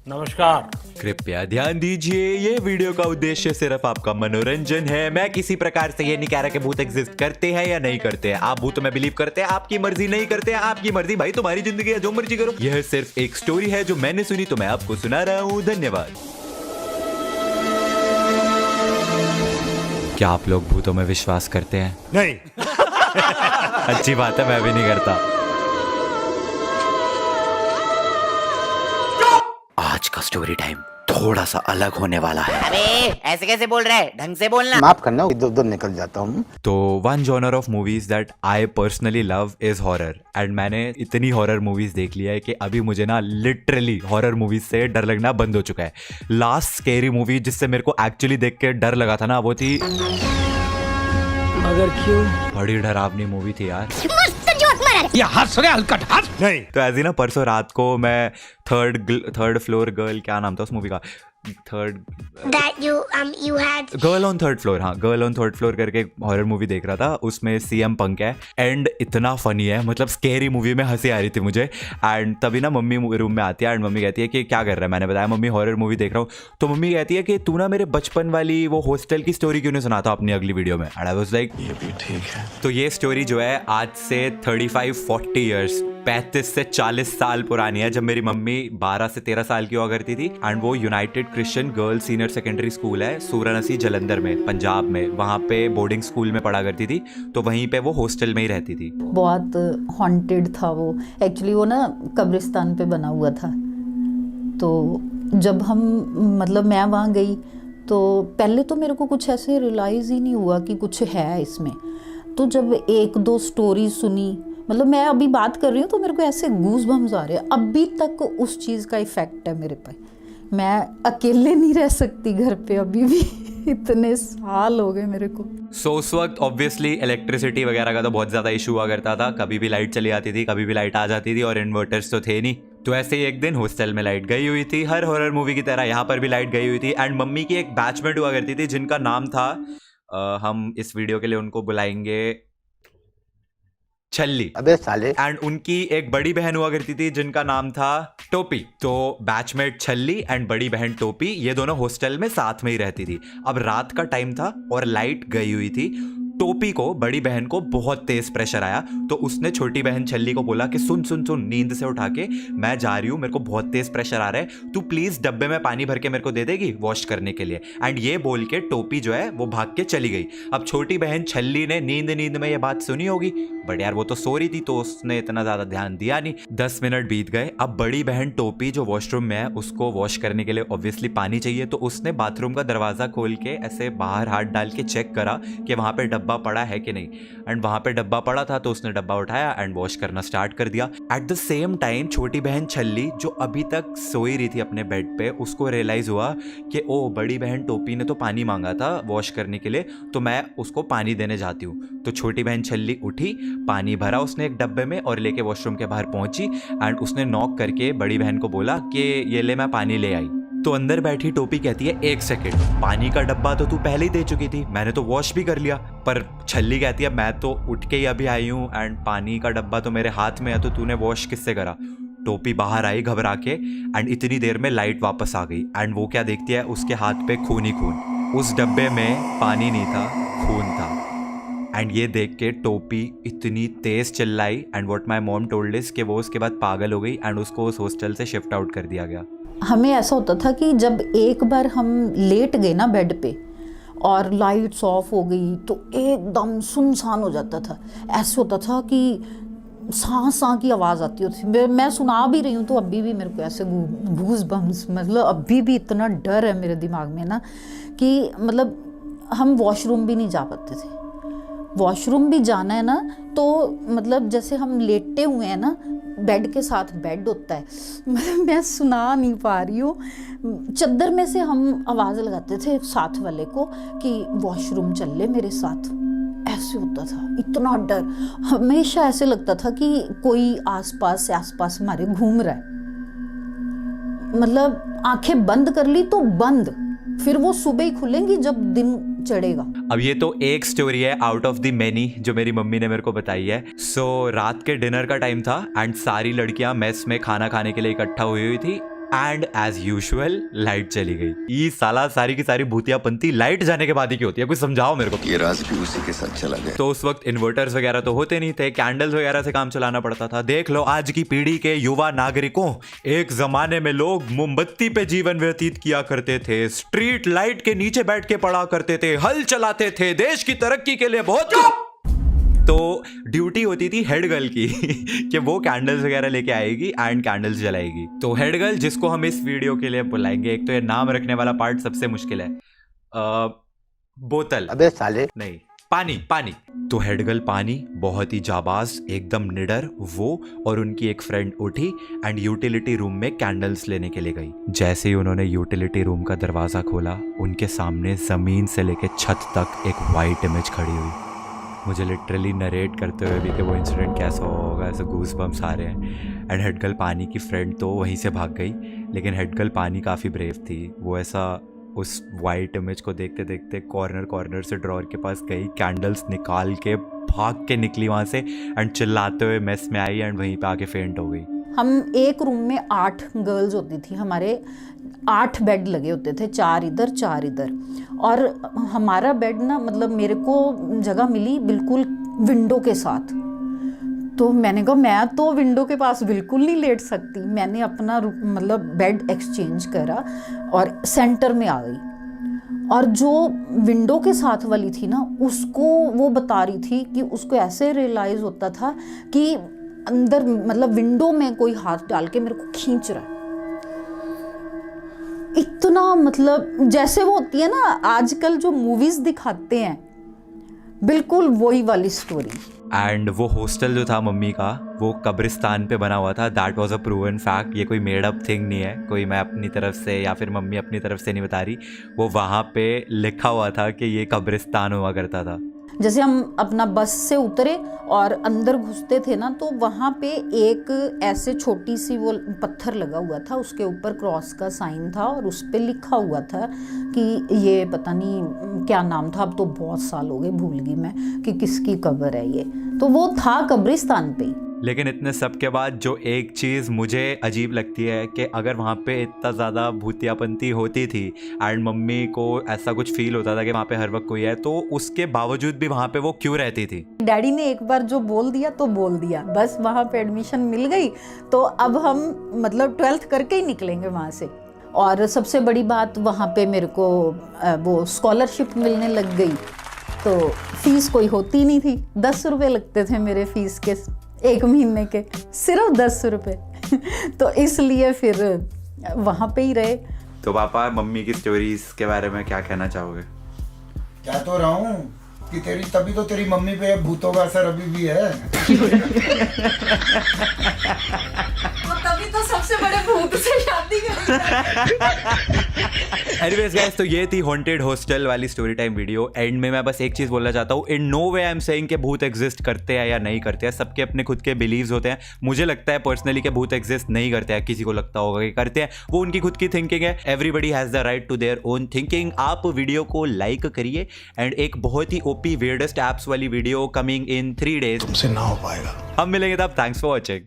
नमस्कार। कृपया ध्यान दीजिए, ये वीडियो का उद्देश्य सिर्फ आपका मनोरंजन है। मैं किसी प्रकार से ये नहीं कह रहा कि भूत एग्जिस्ट करते हैं या नहीं करते हैं। आप भूतों में बिलीव करते हैं, आपकी मर्जी, नहीं करते हैं आपकी मर्जी, भाई तुम्हारी जिंदगी है, जो मर्जी करो। यह सिर्फ एक स्टोरी है जो मैंने सुनी तो मैं आपको सुना रहा हूँ। धन्यवाद। क्या आप लोग भूतों में विश्वास करते हैं? नहीं। अच्छी बात है, मैं भी नहीं करता। आज का स्टोरी टाइम थोड़ा सा अलग होने वाला है। अबे ऐसे कैसे बोल रहा है, ढंग से बोलना। माफ करना, इधर उधर निकल जाता हूँ। तो one genre of movies that I personally love is horror, and मैंने इतनी हॉरर मूवीज देख लिया है कि अभी मुझे ना लिटरली हॉरर मूवीज से डर लगना बंद हो चुका है। लास्ट स्कैरी मूवी जिससे मेरे को एक्चुअली देख के डर लगा था ना, वो थी, मगर क्यों? बड़ी डरावनी मूवी थी यार। ये हंस रहे हलकट हंस। नहीं। तो ऐसी ना परसों रात को मैं थर्ड फ्लोर गर्ल, क्या नाम था उस मूवी का, गर्ल ऑन थर्ड फ्लोर, हाँ गर्ल ऑन थर्ड फ्लोर करके हॉरर मूवी देख रहा था। उसमें सीएम पंक है एंड इतना फनी है, मतलब स्कैरी मूवी में हंसी आ रही थी मुझे। एंड तभी ना मम्मी रूम में आती है एंड मम्मी कहती है कि क्या कर रहा है। मैंने बताया मम्मी हॉरर मूवी देख रहा हूँ। तो मम्मी कहती है कि तू ना मेरे बचपन वाली वो हॉस्टल की स्टोरी क्यों नहीं सुना था अपनी अगली वीडियो में। एंड आई वाज लाइक ये भी ठीक है। तो ये स्टोरी जो है आज से 35-40 ईयर्स, 35 से 40 साल पुरानी है, जब मेरी मम्मी 12 से 13 साल की हुआ करती थी। एंड वो United Christian girls senior secondary school है सूरनसी जलंधर में, पंजाब में, वहाँ पे बोर्डिंग स्कूल में पढ़ा करती थी। तो वहीं पे वो हॉस्टल में ही रहती थी। बहुत हॉन्टेड था वो। एक्चुअली वो ना कब्रिस्तान पे बना हुआ था। तो जब मतलब मैं वहाँ गई तो पहले तो मेरे को कुछ ऐसे रियलाइज़ ही नहीं हुआ कि कुछ है इसमें। तो जब एक दो स्टोरी सुनी, मतलब मैं अभी बात कर रही हूँ तो मेरे को ऐसे गूज़ बम्स आ रहे हैं। अभी तक उस चीज़ का इफ़ेक्ट है मेरे पे। मैं अकेले नहीं रह सकती घर पे अभी भी। इतने साल हो गए मेरे को। सो उस वक्त ऑब्वियसली इलेक्ट्रिसिटी वगैरह का तो बहुत ज़्यादा इशू हुआ करता था। कभी भी लाइट चली आती थी, कभी भी लाइट आ जाती थी, और इन्वर्टर्स तो थे नहीं। तो ऐसे ही एक दिन हॉस्टल में लाइट गई हुई थी, हर हॉरर मूवी की तरह यहाँ पर भी लाइट गई हुई थी। एंड मम्मी की एक बैचमेट हुआ करती थी जिनका नाम था, हम इस वीडियो के लिए उनको बुलाएंगे छल्ली। अबे साले। एंड उनकी एक बड़ी बहन हुआ करती थी जिनका नाम था टोपी। तो बैचमेट छल्ली एंड बड़ी बहन टोपी, ये दोनों हॉस्टल में साथ में ही रहती थी। अब रात का टाइम था और लाइट गई हुई थी। टोपी को, बड़ी बहन को बहुत तेज प्रेशर आया। तो उसने छोटी बहन छल्ली को बोला कि सुन सुन सुन, नींद से उठा के, मैं जा रही हूँ, मेरे को बहुत तेज प्रेशर आ रहा है, तू प्लीज डब्बे में पानी भर के मेरे को दे देगी वॉश करने के लिए। एंड ये बोल के टोपी जो है वो भाग के चली गई। अब छोटी बहन छल्ली ने नींद में ये बात सुनी होगी, बट यार वो तो सो रही थी तो उसने इतना ज्यादा ध्यान दिया नहीं। 10 मिनट बीत गए। अब बड़ी बहन टोपी जो वॉशरूम में है, उसको वॉश करने के लिए ऑब्वियसली पानी चाहिए। तो उसने बाथरूम का दरवाजा खोल के ऐसे बाहर हाथ डाल के चेक करा कि वहां पे डब्बा पड़ा है कि नहीं। एंड वहां पे डब्बा पड़ा था तो उसने डब्बा उठाया एंड वॉश करना स्टार्ट कर दिया। एट द सेम टाइम छोटी बहन छल्ली जो अभी तक सोई रही थी अपने बेड पे, उसको रियलाइज हुआ कि ओ बड़ी बहन टोपी ने तो पानी मांगा था वॉश करने के लिए, तो मैं उसको पानी देने जाती हूँ। तो छोटी बहन छल्ली उठी, पानी भरा उसने एक डब्बे में और लेके वॉशरूम के बाहर पहुंची। एंड उसने नॉक करके बड़ी बहन को बोला कि ये ले, मैं पानी ले आई। तो अंदर बैठी टोपी कहती है 1 सेकेंड, पानी का डब्बा तो तू पहले ही दे चुकी थी, मैंने तो वॉश भी कर लिया। पर छल्ली कहती है मैं तो उठ के ही अभी आई हूँ एंड पानी का डब्बा तो मेरे हाथ में है, तो तूने वॉश किससे करा। टोपी बाहर आई घबरा के एंड इतनी देर में लाइट वापस आ गई। एंड वो क्या देखती है, उसके हाथ पे खून ही खून। उस डब्बे में पानी नहीं था, खून था। एंड ये देख के टोपी इतनी तेज चिल्लाई and what my mom told is कि वो उसके बाद पागल हो गई एंड उसको उस हॉस्टल से शिफ्ट आउट कर दिया गया। हमें ऐसा होता था कि जब एक बार हम लेट गए ना बेड पे और लाइट्स ऑफ हो गई तो एकदम सुनसान हो जाता था। ऐसे होता था कि सांस की आवाज़ आती होती। मैं सुना भी रही हूँ तो अभी भी मेरे को ऐसे गूज़ बम्स, मतलब अभी भी इतना डर है मेरे दिमाग में ना कि मतलब हम वॉशरूम भी नहीं जा पाते थे। वॉशरूम भी जाना है ना तो मतलब जैसे हम लेटे हुए हैं ना, बेड के साथ बेड होता है, मतलब मैं सुना नहीं पा रही हूँ। चद्दर में से हम आवाज़ लगाते थे साथ वाले को कि वॉशरूम चल ले मेरे साथ। ऐसे होता था, इतना डर। हमेशा ऐसे लगता था कि कोई आसपास हमारे घूम रहा है। मतलब आंखें बंद कर ली तो बंद, फिर वो सुबह ही खुलेंगी जब दिन चढ़ेगा। अब ये तो एक स्टोरी है आउट ऑफ द मेनी जो मेरी मम्मी ने मेरे को बताई है। सो रात के डिनर का टाइम था एंड सारी लड़कियां मेस में खाना खाने के लिए इकट्ठा हुई थी एंड एज यूजुअल लाइट चली गई। ये साला सारी की सारी भूतियापंती लाइट जाने के बाद ही की होती है, कुछ समझाओ मेरे को। ये राज भी उसी के साथ चला गया। तो उस वक्त इन्वर्टर्स वगैरह तो होते नहीं थे, कैंडल्स वगैरह से काम चलाना पड़ता था। देख लो आज की पीढ़ी के युवा नागरिकों, एक जमाने में लोग मोमबत्ती पे जीवन व्यतीत किया करते थे, स्ट्रीट लाइट के नीचे बैठ के पढ़ा करते थे, हल चलाते थे, देश की तरक्की के लिए बहुत। तो ड्यूटी होती थी हेड गर्ल की कि वो कैंडल्स वगैरह लेके आएगी एंड कैंडल्स जलाएगी। तो हेड गर्ल जिसको हम इस वीडियो के लिए बुलाएंगे, एक तो ये नाम रखने वाला पार्ट सबसे मुश्किल है। बोतल, अबे साले, नहीं, पानी। तो हेड गर्ल पानी, बहुत ही जाबाज, एकदम निडर, वो और उनकी एक फ्रेंड उठी एंड यूटिलिटी रूम में कैंडल्स लेने के लिए गई। जैसे ही उन्होंने यूटिलिटी रूम का दरवाजा खोला, उनके सामने जमीन से लेके छत तक एक वाइट इमेज खड़ी हुई। मुझे लिटरली नरेट करते हुए भी कि वो इंसिडेंट कैसा होगा, ऐसे गूस बम्स आ रहे हैं। एंड हेड गर्ल पानी की फ्रेंड तो वहीं से भाग गई, लेकिन हेड गर्ल पानी काफ़ी ब्रेव थी। वो ऐसा उस वाइट इमेज को देखते देखते कॉर्नर से ड्रॉअर के पास गई, कैंडल्स निकाल के भाग के निकली वहाँ से एंड चिल्लाते हुए मेस में आई एंड वहीं पे आके फेंट हो गई। हम एक रूम में 8 गर्ल्स होती थी, हमारे 8 बेड लगे होते थे, 4 इधर 4 इधर। और हमारा बेड ना, मतलब मेरे को जगह मिली बिल्कुल विंडो के साथ। तो मैंने कहा मैं तो विंडो के पास बिल्कुल नहीं लेट सकती। मैंने अपना मतलब बेड एक्सचेंज करा और सेंटर में आ गई। और जो विंडो के साथ वाली थी ना, उसको वो बता रही थी कि उसको ऐसे रियलाइज़ होता था कि अंदर मतलब विंडो में कोई हाथ डाल के मेरे को खींच रहा है। इतना मतलब जैसे वो होती है ना आजकल जो मूवीज दिखाते हैं, बिल्कुल वही वाली स्टोरी। एंड वो हॉस्टल जो था मम्मी का, वो कब्रिस्तान पे बना हुआ था। That was a proven fact. ये कोई मेड अप थिंग नहीं है, कोई मैं अपनी तरफ से या फिर मम्मी अपनी तरफ से नहीं बता रही। वो वहाँ पे लिखा हुआ था कि ये कब्रिस्तान हुआ करता था। जैसे हम अपना बस से उतरे और अंदर घुसते थे ना, तो वहाँ पे एक ऐसे छोटी सी वो पत्थर लगा हुआ था, उसके ऊपर क्रॉस का साइन था और उस पे लिखा हुआ था कि ये पता नहीं क्या नाम था, अब तो बहुत साल हो गए, भूल गई मैं कि किसकी कब्र है ये। तो वो था कब्रिस्तान पे। लेकिन इतने सब के बाद जो एक चीज़ मुझे अजीब लगती है कि अगर वहाँ पे इतना ज़्यादा भूतियापंती होती थी एंड मम्मी को ऐसा कुछ फील होता था कि वहाँ पे हर वक्त कोई है, तो उसके बावजूद भी वहाँ पे वो क्यों रहती थी? डैडी ने एक बार जो बोल दिया तो बोल दिया, बस वहाँ पे एडमिशन मिल गई, तो अब हम मतलब 12th करके ही निकलेंगे वहाँ से। और सबसे बड़ी बात, वहाँ पे मेरे को वो स्कॉलरशिप मिलने लग गई, तो फीस कोई होती नहीं थी। 10 रुपये लगते थे मेरे फीस के, 1 महीने के, सिर्फ 10 रुपये। तो इसलिए फिर वहाँ पे ही रहे। तो पापा, मम्मी की स्टोरीज के बारे में क्या कहना चाहोगे? क्या तो रहा हूँ कि तभी तो तेरी मम्मी पे भूतों का असर अभी भी है। तभी तो सबसे बड़े भूत से शादी एनीवेज गाइस, तो ये थी हॉन्टेड हॉस्टल वाली स्टोरी टाइम वीडियो। एंड में मैं बस एक चीज बोलना चाहता हूँ, in no way I am saying कि भूत एग्जिस्ट करते हैं या नहीं करते हैं। सबके अपने खुद के बिलीव्स होते हैं। मुझे लगता है पर्सनली कि भूत एग्जिस्ट नहीं करते हैं, किसी को लगता होगा कि करते हैं, वो उनकी खुद की थिंकिंग है। Everybody has the right to their own thinking. आप वीडियो को लाइक करिए एंड एक बहुत ही ओपी weirdest एप्स वाली वीडियो कमिंग इन 3 days। तुमसे ना हो पाएगा। हम मिलेंगे तब। Thanks for watching.